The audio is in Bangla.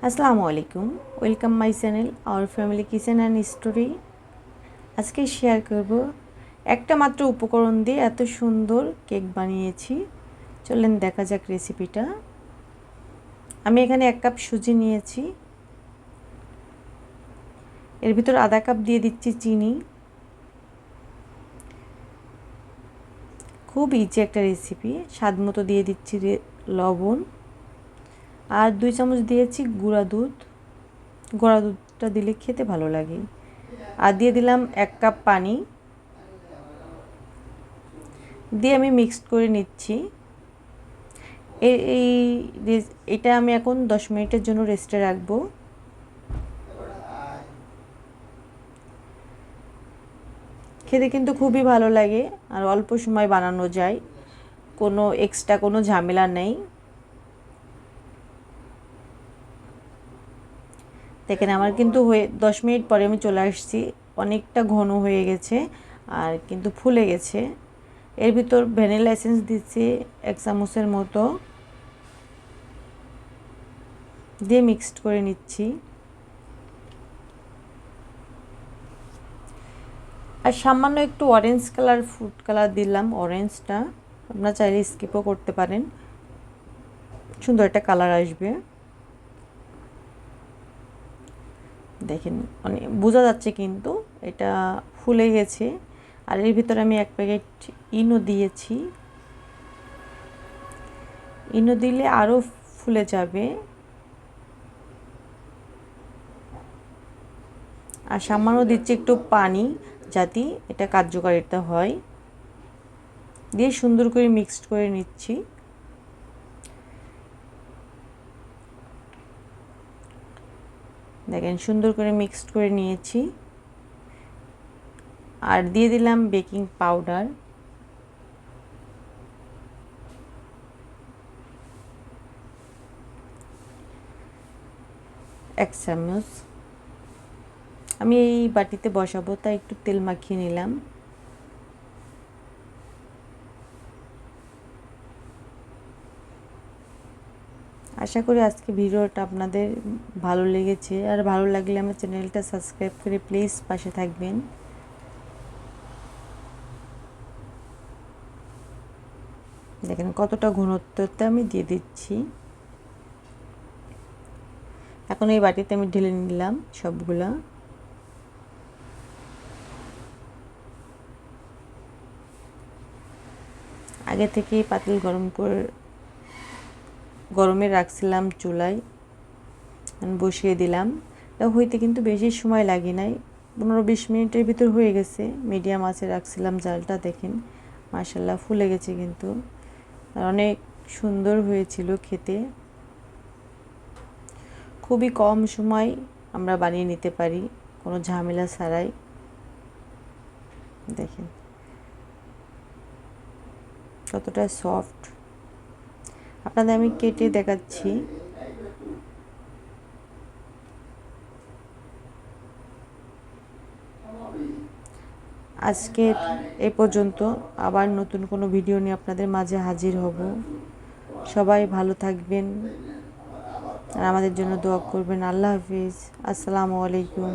আসসালামু আলাইকুম, welcome my channel our family kitchen and story. আজকে শেয়ার করব একটা মাত্র উপকরণ দিয়ে এত সুন্দর কেক বানিয়েছি। চলেন দেখা যাক রেসিপিটা। আমি এখানে 1 কাপ সুজি নিয়েছি, এর ভিতর আধা কাপ দিয়ে দিচ্ছি চিনি। খুব ইজি একটা রেসিপি। স্বাদ মতো দিয়ে দিচ্ছি লবণ, আর 2 চামচ দিয়েছি গুঁড়া দুধ। গুঁড়া দুধটা দিলে খেতে ভালো লাগে। আর দিয়ে দিলাম 1 কাপ পানি, দিয়ে আমি মিক্সড করে নিচ্ছি। এটা আমি এখন 10 মিনিটের জন্য রেস্টে রাখবো। খেতে কিন্তু খুবই ভালো লাগে আর অল্প সময় বানানো যায়, কোনো এক্সট্রা কোনো ঝামেলা নেই। দেখেন আমার কিন্তু 10 মিনিট পরে আমি চলে আসছি, অনেকটা ঘন হয়ে গেছে আর কিন্তু ফুলে গেছে। এর ভিতর ভ্যানিলা এসেন্স দিচ্ছি 1 চামচের মতো, দিয়ে মিক্সড করে নিচ্ছি। আর সামান্য একটু অরেঞ্জ কালার, ফুড কালার দিলাম, অরেঞ্জটা আপনারা চাইলে স্কিপও করতে পারেন, সুন্দর একটা কালার আসবে। দেখেন মানে বোঝা যাচ্ছে কিন্তু এটা ফুলে গেছে। আর এর ভিতরে আমি 1 প্যাকেট ইনো দিয়েছি। ইনো দিলে আরও ফুলে যাবে। আর সামান্য দিচ্ছি একটু পানি, যাতে এটা কার্যকারিতা হয়। দিয়ে সুন্দর করে মিক্সড করে নিচ্ছি। দেখেন সুন্দর করে মিক্সড করে নিয়েছি। আর দিয়ে দিলাম বেকিং পাউডার, এক চামচ। আমি এই বাটিতে বসাবো তাই একটু তেল মাখিয়ে নিলাম। আশা করি আজকে ভিডিওটা আপনাদের ভালো লেগেছে, আর ভালো লাগলে আমার চ্যানেলটা সাবস্ক্রাইব করে প্লিজ পাশে থাকবেন। দেখেন কতটা ঘনত্বতে আমি দিয়ে দিচ্ছি। এখন এই বাটিতে আমি ঢেলে নিলাম সবগুলা। আগে থেকেই পাতিল গরমে রাখছিলাম চুলায়, বসিয়ে দিলাম। এটা হইতে কিন্তু বেশি সময় লাগে নাই, 15-20 মিনিটের ভিতর হয়ে গেছে। মিডিয়াম আঁচে রাখছিলাম জালটা। দেখেন মাশাআল্লাহ ফুলে গেছে কিন্তু, আর অনেক সুন্দর হয়েছিল খেতে। খুবই কম সময় আমরা বানিয়ে নিতে পারি, কোনো ঝামেলা ছাড়াই। দেখেন কতটা সফট, আপনাদের আমি কেটে দেখাচ্ছি। আজকে এই পর্যন্ত, আবার নতুন কোনো ভিডিও নিয়ে আপনাদের মাঝে হাজির হব। সবাই ভালো থাকবেন আর আমাদের জন্য দোয়া করবেন। আল্লাহ হাফিজ, আসসালামু আলাইকুম।